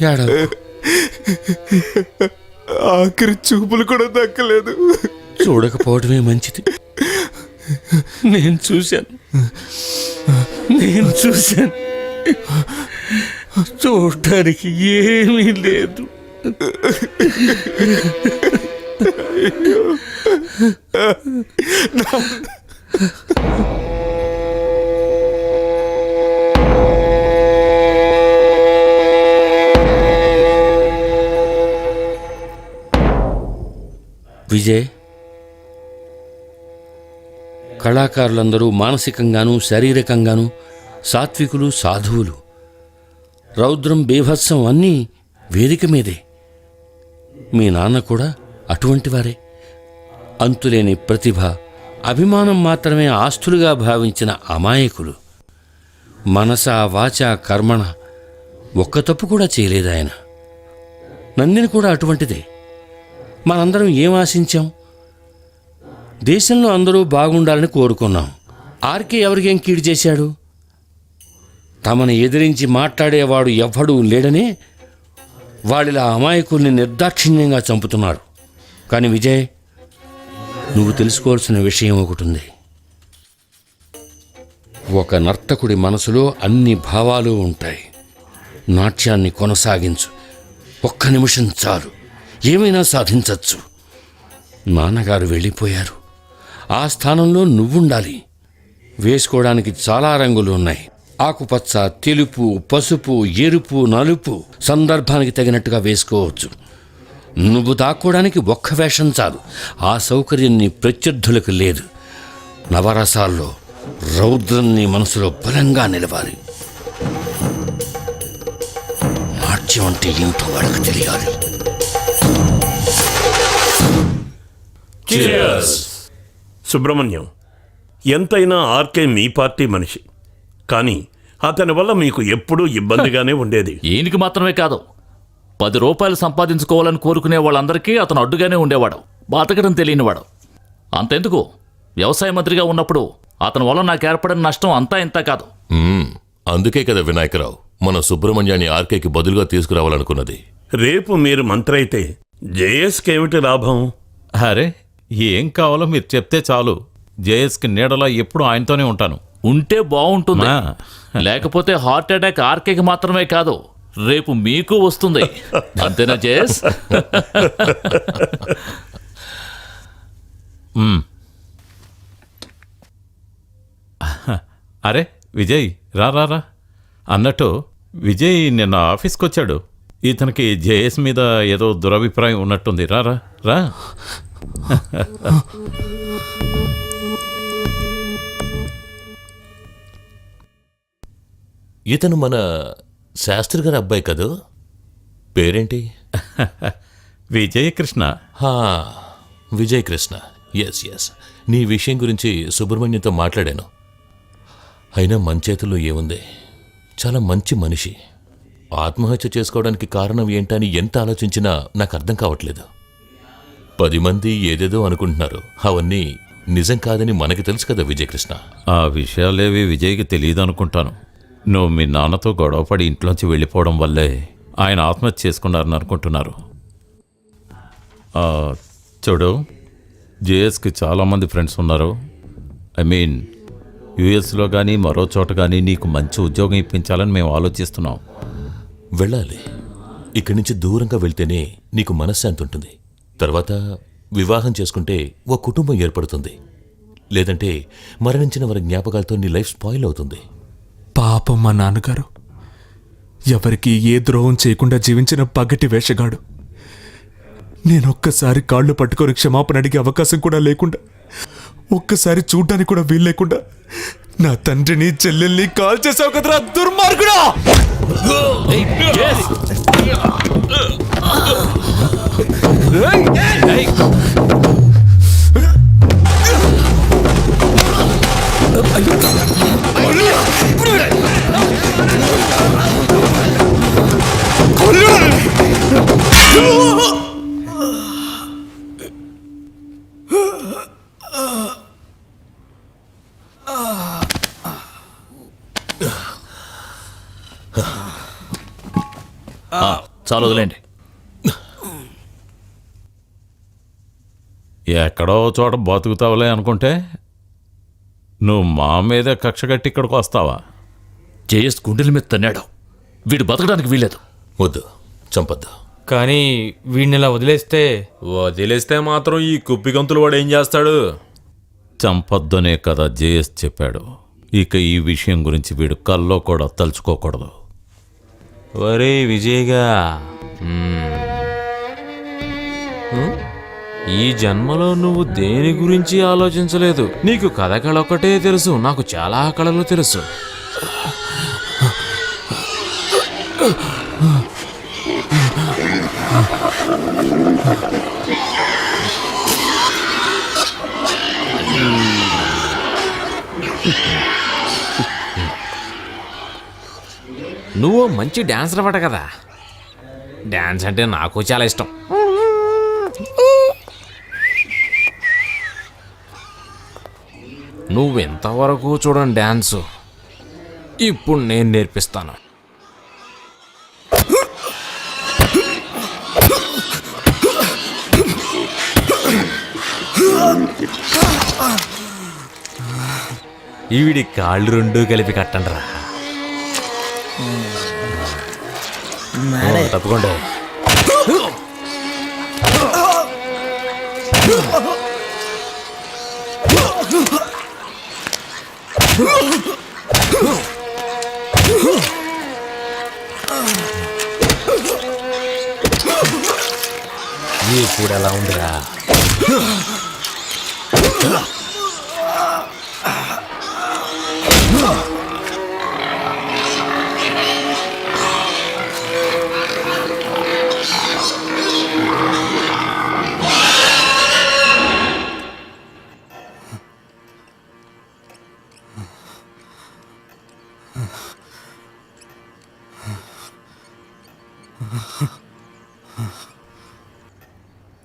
ఏడవకు. ఆఖరి చూపులు కూడా దక్కలేదు. చూడకపోవడమే మంచిది. నేను చూశాను. చూడటానికి ఏమీ లేదు. విజయ్, కళాకారులందరూ మానసికంగానూ శారీరకంగానూ సాత్వికులు, సాధువులు. రౌద్రం, బీభత్సం అన్నీ వేదిక మీదే. మీ నాన్న కూడా అటువంటి వారే. అంతులేని ప్రతిభ, అభిమానం మాత్రమే ఆస్తులుగా భావించిన అమాయకులు. మనస, వాచ, కర్మణ ఒక్క తప్పు కూడా చేయలేదు ఆయన. నందిని కూడా అటువంటిదే. మనందరం ఏం ఆశించాం? దేశంలో అందరూ బాగుండాలని కోరుకున్నాం. ఆర్కే ఎవరికేం కీడు చేశాడు? తమను ఎదిరించి మాట్లాడేవాడు ఎవ్వడూ లేడనే వాళ్ళిలా అమాయకుల్ని నిర్దాక్షిణ్యంగా చంపుతున్నారు. కానీ విజయ్, నువ్వు తెలుసుకోవాల్సిన విషయం ఒకటి ఉంది. ఒక నర్తకుడి మనసులో అన్ని భావాలు ఉంటాయి. నాట్యాన్ని కొనసాగించు. ఒక్క నిమిషం చాలు, ఏమైనా సాధించచ్చు. నాన్నగారు వెళ్ళిపోయారు. ఆ స్థానంలో నువ్వుండాలి. వేసుకోవడానికి చాలా రంగులు ఉన్నాయి. ఆకుపచ్చ, తెలుపు, పసుపు, ఎరుపు, నలుపు. సందర్భానికి తగినట్టుగా వేసుకోవచ్చు. నువ్వు దాక్కోవడానికి ఒక్క వేషం చాలు. ఆ సౌకర్యం నీ ప్రత్యర్థులకు లేదు. నవరసాల్లో రౌద్రం నీ మనసులో బలంగా నిలవాలి. నాట్యం అంటే ఏమిటో వాళ్ళకి తెలియాలి. సుబ్రహ్మణ్యం, ఎంతైనా ఆర్కే మీ పార్టీ మనిషి. కానీ అతని వల్ల మీకు ఎప్పుడూ ఇబ్బందిగానే ఉండేది. ఈయనకి మాత్రమే కాదు, 10 రూపాయలు సంపాదించుకోవాలని కోరుకునే వాళ్ళందరికీ అతను అడ్డుగానే ఉండేవాడు. బతకడం తెలియనివాడు. అంతెందుకు, వ్యవసాయ మంత్రిగా ఉన్నప్పుడు అతని వల్ల నాకు ఏర్పడిన నష్టం అంతా ఇంత కాదు. అందుకే కదా వినాయకరావు మన సుబ్రహ్మణ్యాన్ని ఆర్కేకి బదులుగా తీసుకురావాలనుకున్నది. రేపు మీరు మంత్రి అయితే జేఎస్కి ఏమిటి లాభం? అరే, ఏం కావాలో మీరు చెప్తే చాలు. జేఎస్కి నీడలా ఎప్పుడు ఆయనతోనే ఉంటాను. ఉంటే బాగుంటుంది. లేకపోతే హార్ట్ అటాక్ ఆర్కేకి మాత్రమే కాదు, రేపు మీకు వస్తుంది. అంతేనా జేఎస్? అరే విజయ్, రా రా రా. అన్నట్టు విజయ్ నిన్న ఆఫీస్కి వచ్చాడు. ఇతనికి జేఎస్ మీద ఏదో దురభిప్రాయం ఉన్నట్టుంది. రా రా రా. ఇతను మన శాస్త్రి గారి అబ్బాయి కదూ? పేరేంటి? విజయకృష్ణ. విజయకృష్ణ. Yes yes. నీ విషయం గురించి సుబ్రహ్మణ్యంతో మాట్లాడాను. అయినా మన చేతుల్లో ఏముంది? చాలా మంచి మనిషి. ఆత్మహత్య చేసుకోవడానికి కారణం ఏంటని ఎంత ఆలోచించినా నాకు అర్థం కావట్లేదు. 10 మంది ఏదేదో అనుకుంటున్నారు. అవన్నీ నిజం కాదని మనకి తెలుసు కదా విజయకృష్ణ. ఆ విషయాలేవి విజయ్కి తెలియదు అనుకుంటాను. నువ్వు మీ నాన్నతో గొడవపడి ఇంట్లోంచి వెళ్ళిపోవడం వల్లే ఆయన ఆత్మహత్య చేసుకున్నారని అనుకుంటున్నారు. చూడు, జేఎస్కి చాలామంది ఫ్రెండ్స్ ఉన్నారు. ఐ మీన్ యుఎస్లో కానీ మరో చోట కానీ నీకు మంచి ఉద్యోగం ఇప్పించాలని మేము ఆలోచిస్తున్నాం. వెళ్ళాలి. ఇక్కడి నుంచి దూరంగా వెళ్తేనే నీకు మనశ్శాంతి ఉంటుంది. తర్వాత వివాహం చేసుకుంటే ఓ కుటుంబం ఏర్పడుతుంది. లేదంటే మరణించిన వారి జ్ఞాపకాలతో నీ లైఫ్ స్పాయిల్ అవుతుంది. పాపం మా నాన్నగారు ఎవరికి ఏ ద్రోహం చేయకుండా జీవించిన పగటి వేషగాడు. నేనొక్కసారి కాళ్ళు పట్టుకొని క్షమాపణ అడిగే అవకాశం కూడా లేకుండా, ఒక్కసారి చూడ్డానికి కూడా వీలు లేకుండా నా తండ్రిని, చెల్లెల్ని కాల్ చేసావు కదరా దుర్మార్గుడా! చాలు వదిలేండి. ఎక్కడో చోట బతుకుతావులే అనుకుంటే నువ్వు మా మీదే కక్ష కట్టి ఇక్కడికి వస్తావా? జేఎస్ గుండెల మీద తన్నాడు. వీడు బతకడానికి వీలేదు. వద్దు, చంపొద్దు. కానీ వీడిని ఇలా వదిలేస్తే మాత్రం ఈ కుప్పి గంతులు వాడు ఏం చేస్తాడు? చంపొద్దనే కదా జేఎస్ చెప్పాడు. ఇక ఈ విషయం గురించి వీడు కల్లో కూడా తలుచుకోకూడదు. ఒరే విజయ్గా, ఈ జన్మలో నువ్వు దేని గురించి ఆలోచించలేదు. నీకు కథ ఒకటే తెలుసు, నాకు చాలా కళలు తెలుసు. నువ్వు మంచి డాన్సర్ అవ్వట కదా. డాన్స్ అంటే నాకు చాలా ఇష్టం. నువ్వెంతవరకు చూడండి డాన్సు, ఇప్పుడు నేను నేర్పిస్తాను. ఈవిడి కాళ్ళు రెండు కలిపి కట్టండి రా. తప్పకుండా. ఇప్పుడు ఎలా ఉందిరా?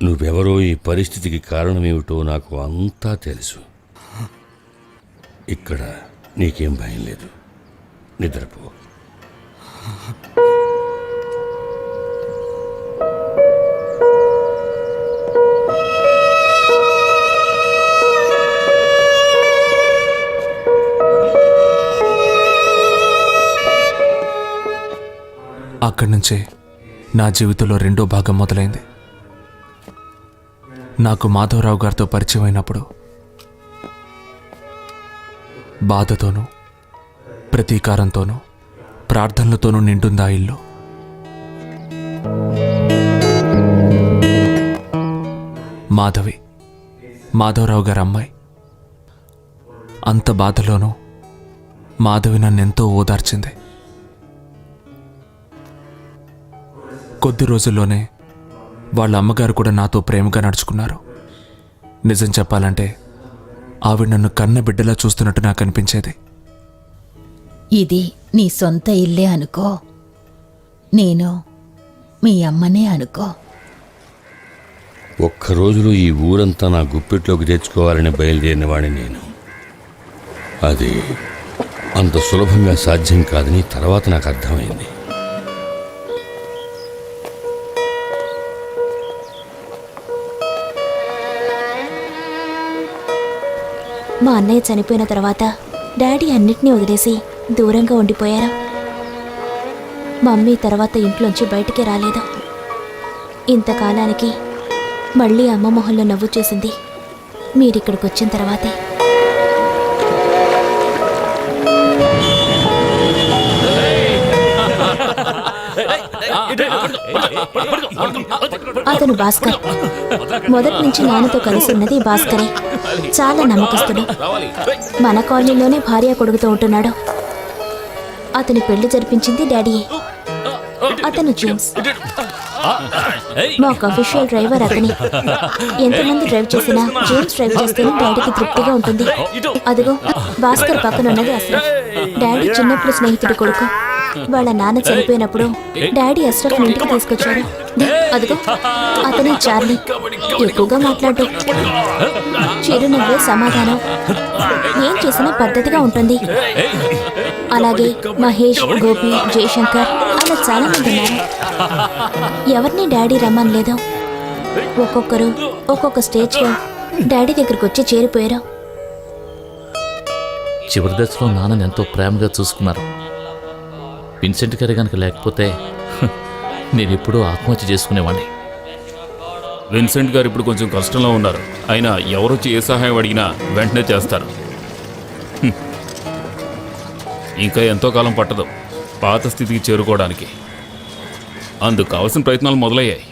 నువ్వెవరో, ఈ పరిస్థితికి కారణమేమిటో నాకు అంతా తెలుసు. ఇక్కడ నీకేం భయం లేదు, నిద్రపో. అక్కడి నుంచే నా జీవితంలో రెండో భాగం మొదలైంది. నాకు మాధవరావు గారితో పరిచయం అయినప్పుడు బాధతోనూ ప్రతీకారంతోనూ ప్రార్థనలతోనూ నిండుందా ఇల్లు. మాధవి, మాధవరావు గారి అమ్మాయి. అంత బాధలోనూ మాధవి నన్నెంతో ఓదార్చింది. కొద్ది రోజుల్లోనే వాళ్ళ అమ్మగారు కూడా నాతో ప్రేమగా నడుచుకున్నారు. నిజం చెప్పాలంటే ఆవిడ నన్ను కన్న బిడ్డలా చూస్తున్నట్టు నాకు అనిపించేది. ఇది నీ సొంత ఇల్లే అనుకో, నేను మీ అమ్మనే అనుకో. ఒక్క రోజులో ఈ ఊరంతా నా గుప్పిట్లోకి తెచ్చుకోవాలని బయలుదేరిన వాడిని నేను. అది అంత సులభంగా సాధ్యం కాదని తర్వాత నాకు అర్థమైంది. మా అన్నయ్య చనిపోయిన తర్వాత డాడీ అన్నిటినీ వదిలేసి దూరంగా ఉండిపోయారు. మమ్మీ తర్వాత ఇంట్లోంచి బయటికి రాలేదు. ఇంతకాలానికి మళ్ళీ అమ్మ మొహంలో నవ్వు చూసింది మీరిక్కడికి వచ్చిన తర్వాతే. అతను భాస్కర్. మొదటి నుంచి నాన్నతో కలిసి ఉన్నది భాస్కరే. చాలా నమ్మకస్తుడు. మన కాలనీలోనే భార్య కొడుకుతో ఉంటున్నాడు. అతని పెళ్లి జరిపించింది డాడీయే. అతను జేమ్స్, మాకు అఫీషియల్ డ్రైవర్ అతని. ఎంతమంది డ్రైవ్ చేసినా జేమ్స్ డ్రైవ్ చేస్తేనే డాడీకి తృప్తిగా ఉంటుంది. అదిగో భాస్కర్ పక్కన ఉన్నది అస్రఫ్, డాడీ చిన్నప్పుడు స్నేహితుడి కొడుకు. వాళ్ళ నాన్న చనిపోయినప్పుడు డాడీ అస్రఫ్ ఇంటికి తీసుకొచ్చారు. అదిగో అతనే చార్లీ. ఎక్కువగా మాట్లాడు, చిరునవ్వే సమాధానం. ఏం చేసినా పద్ధతిగా ఉంటుంది. అలాగే మహేష్, గోపి, జయశంకర్, ఇలా చాలా మంది ఉన్నారు. ఎవరిని డాడీ రమ్మనలేదు. ఒక్కొక్కరు ఒక్కొక్క స్టేజ్లో డాడీ దగ్గరకు వచ్చి చేరిపోయారు. చివరి దశలో నాన్నని ఎంతో ప్రేమగా చూసుకున్నారు. విన్సెంట్ గారు కనుక లేకపోతే నేను ఎప్పుడూ ఆత్మహత్య చేసుకునేవాడిని. విన్సెంట్ గారు ఇప్పుడు కొంచెం కష్టంలో ఉన్నారు. అయినా ఎవరొచ్చి ఏ సహాయం అడిగినా వెంటనే చేస్తారు. ఇంకా ఎంతో కాలం పట్టదు పాత స్థితికి చేరుకోవడానికి. అందుకు కావాల్సిన ప్రయత్నాలు మొదలయ్యాయి.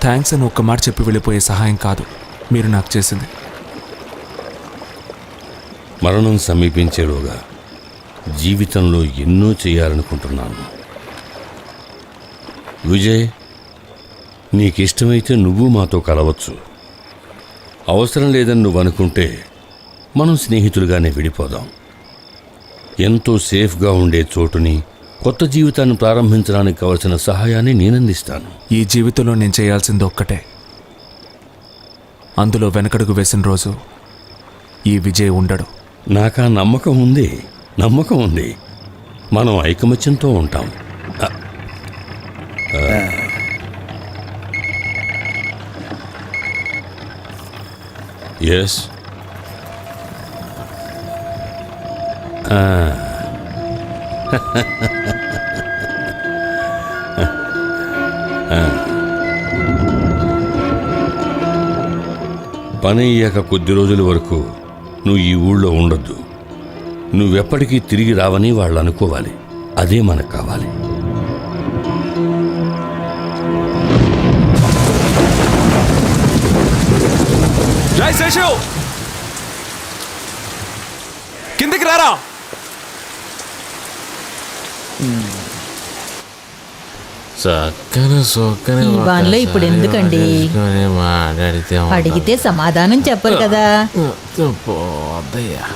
థ్యాంక్స్ అని ఒక్క మాట చెప్పి వెళ్ళిపోయే సహాయం కాదు మీరు నాకు చేసింది. మరణం సమీపించేలోగా జీవితంలో ఎన్నో చేయాలనుకుంటున్నాను. విజయ్, నీకిష్టమైతే నువ్వు మాతో కలవచ్చు. అవసరం లేదని నువ్వు అనుకుంటే మనం స్నేహితులుగానే విడిపోదాం. ఎంతో సేఫ్గా ఉండే చోటుని, కొత్త జీవితాన్ని ప్రారంభించడానికి కావలసిన సహాయాన్ని నేనందిస్తాను. ఈ జీవితంలో నేను చేయాల్సింది ఒక్కటే. అందులో వెనకడుగు వేసిన రోజు ఈ విజయ్ ఉండడు. నాకా నమ్మకం ఉంది. మనం ఐకమత్యంతో ఉంటాం. ఎస్, పని అయ్యాక కొద్ది రోజుల వరకు నువ్వు ఈ ఊళ్ళో ఉండొద్దు. నువ్వెప్పటికీ తిరిగి రావని వాళ్ళు అనుకోవాలి. అదే మనకు కావాలి. జై శేషు, కిందికి రారా. చక్కని సొక్కని ఈ వాన్లో ఇప్పుడు ఎందుకండి? మాట్లాడితే అడిగితే సమాధానం చెప్పరు కదా. పోద్దయ్యా.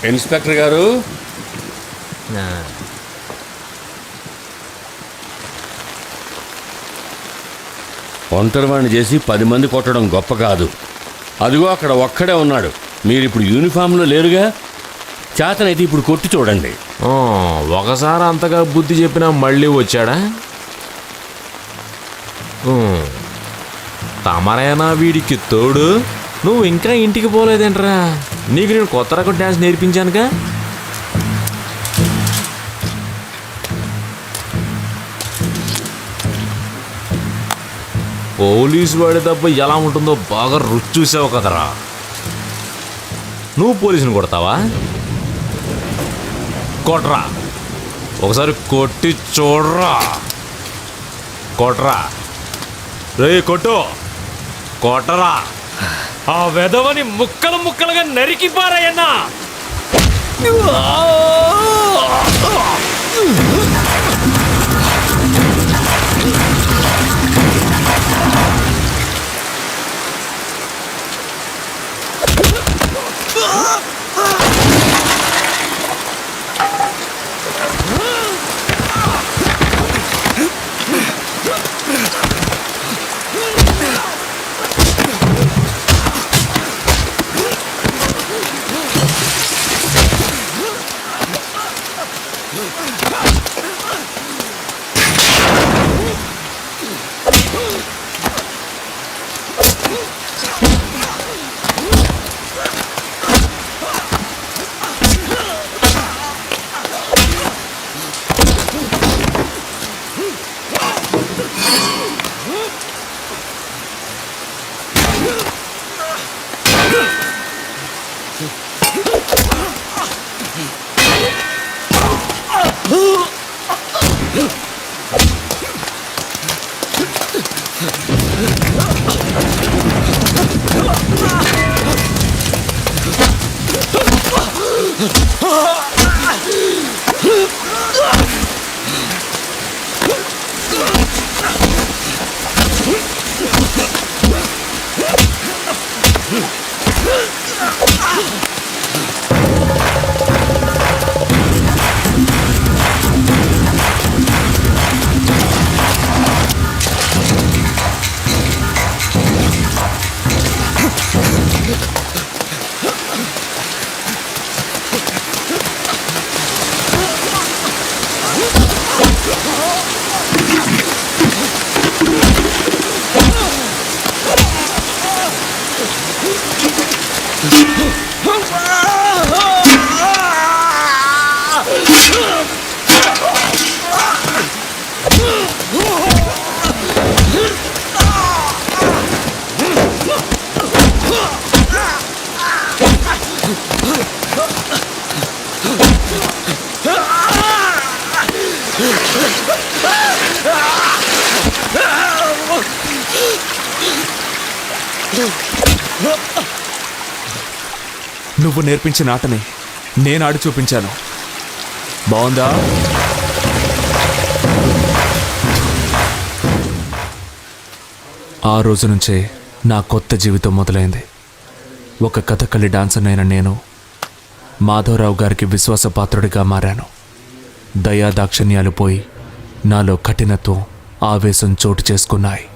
ఇన్స్పెక్టర్ గారు, ఒంటరివాణ్ణి చేసి 10 మంది కొట్టడం గొప్ప కాదు. అదిగో అక్కడ ఒక్కడే ఉన్నాడు. మీరిప్పుడు యూనిఫామ్లో లేరుగా. చేతనైతే ఇప్పుడు కొట్టి చూడండి. ఒకసారి అంతగా బుద్ధి చెప్పినా మళ్ళీ వచ్చాడా? తమరైనా వీడికి తోడు. నువ్వు ఇంకా ఇంటికి పోలేదేంట్రా? నీకు నేను కొత్త రకం డ్యాన్స్ నేర్పించానుగా. పోలీసు వాడి దెబ్బ ఎలా ఉంటుందో బాగా రుచి చూసావు కదరా. నువ్వు పోలీసుని కొడతావా? కొట్రా, ఒకసారి కొట్టి చూడరా. కొట్రా రే, కొట్టు, కొట్టరా. ఆ వెధవని ముక్కలు ముక్కలుగా నరికిపారాయన్నా. నువ్వు నేర్పించిన ఆటని నేను ఆడి చూపించాను. బాగుందా? ఆ రోజు నుంచే నా కొత్త జీవితం మొదలైంది. ఒక కథకళి డాన్సర్ అయిన నేను మాధవరావు గారికి విశ్వాసపాత్రుడిగా మారాను. దయా దాక్షిణ్యాలు పోయి నాలో కఠినత్వం, ఆవేశం చోటు చేసుకున్నాయి.